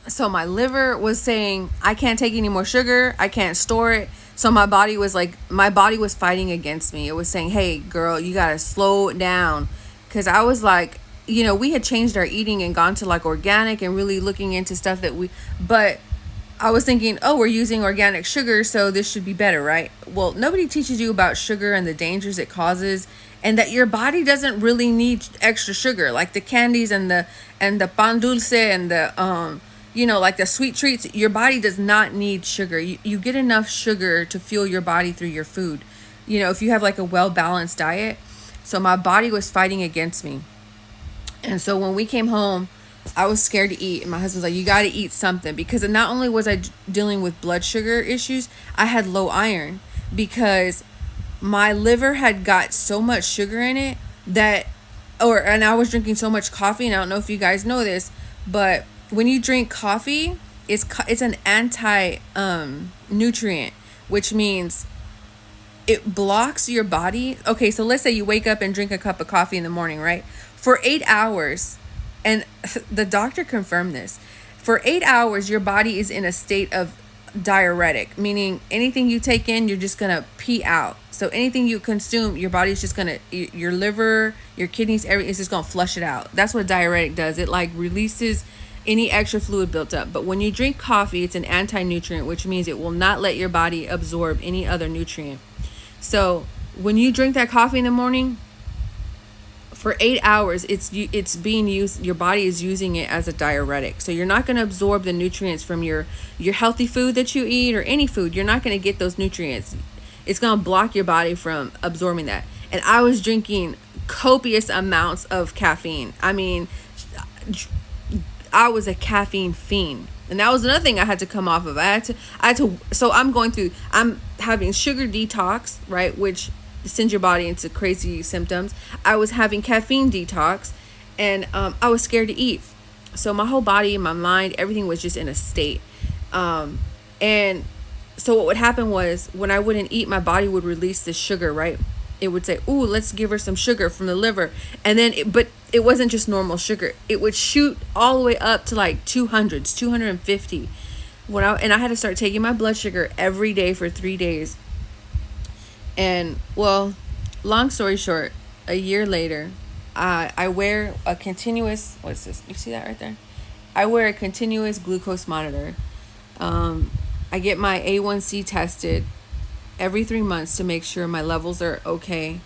So my liver was saying, I can't take any more sugar, I can't store it. So my body was like, my body was fighting against me. It was saying, hey girl, you gotta slow it down. Because I was like, we had changed our eating and gone to like organic and really looking into stuff but I was thinking, oh, we're using organic sugar, so this should be better, right? Well, nobody teaches you about sugar and the dangers it causes, and that your body doesn't really need extra sugar, like the candies and the pan dulce and the like the sweet treats. Your body does not need sugar. You get enough sugar to fuel your body through your food. If you have like a well balanced diet. So my body was fighting against me. And so when we came home, I was scared to eat. And my husband's like, you got to eat something. Because not only was I dealing with blood sugar issues, I had low iron. Because my liver had got so much sugar in it and I was drinking so much coffee. And I don't know if you guys know this, but when you drink coffee, it's an anti nutrient, which means it blocks your body. Okay, so let's say you wake up and drink a cup of coffee in the morning, right? For 8 hours, and the doctor confirmed this, for 8 hours, your body is in a state of diuretic, meaning anything you take in, you're just going to pee out. So anything you consume, your body's just going to, your liver, your kidneys, everything is just going to flush it out. That's what diuretic does. It like releases any extra fluid built up. But when you drink coffee, it's an anti-nutrient, which means it will not let your body absorb any other nutrient. So when you drink that coffee in the morning, for 8 hours, it's being used. Your body is using it as a diuretic. So you're not going to absorb the nutrients from your healthy food that you eat or any food. You're not going to get those nutrients. It's going to block your body from absorbing that. And I was drinking copious amounts of caffeine. I mean, I was a caffeine fiend. And that was another thing I had to come off of. I had to, so I'm having sugar detox, right? Which sends your body into crazy symptoms. I was having caffeine detox, and I was scared to eat. So my whole body, my mind, everything was just in a state. And so what would happen was when I wouldn't eat, my body would release this sugar, right? It would say, ooh, let's give her some sugar from the liver. And then, but it wasn't just normal sugar. It would shoot all the way up to like 200s, 250. And I had to start taking my blood sugar every day for 3 days. And well, long story short, a year later, I wear a continuous, what's this? You see that right there? I wear a continuous glucose monitor. I get my A1C tested every 3 months to make sure my levels are okay.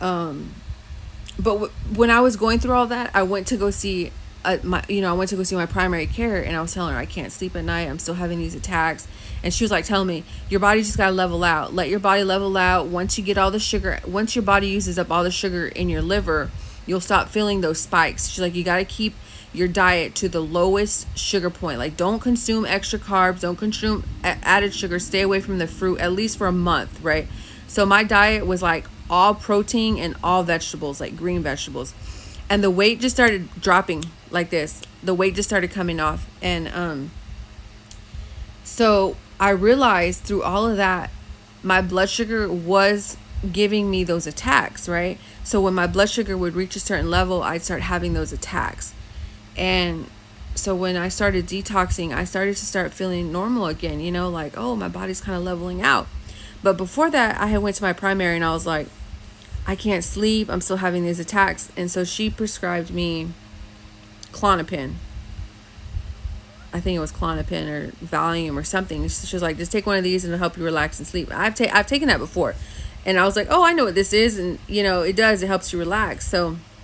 But when I was going through all that, I went to go see my primary care, and I was telling her I can't sleep at night. I'm still having these attacks. And she was like telling me, your body just got to level out. Let your body level out. Once you get all the sugar, once your body uses up all the sugar in your liver, you'll stop feeling those spikes. She's like, you got to keep your diet to the lowest sugar point. Like, don't consume extra carbs, don't consume added sugar, stay away from the fruit, at least for a month, right? So my diet was like all protein and all vegetables, like green vegetables. And the weight just started dropping like this. The weight just started coming off. And so I realized through all of that, my blood sugar was giving me those attacks, right? So when my blood sugar would reach a certain level, I'd start having those attacks. And so when I started detoxing, I started to feeling normal again, like, oh, my body's kind of leveling out. But before that, I had went to my primary and I was like, I can't sleep. I'm still having these attacks. And so she prescribed me Klonopin. I think it was Klonopin or Valium or something. She was like, just take one of these and it'll help you relax and sleep. I've taken that before. And I was like, oh, I know what this is. And, it does. It helps you relax. So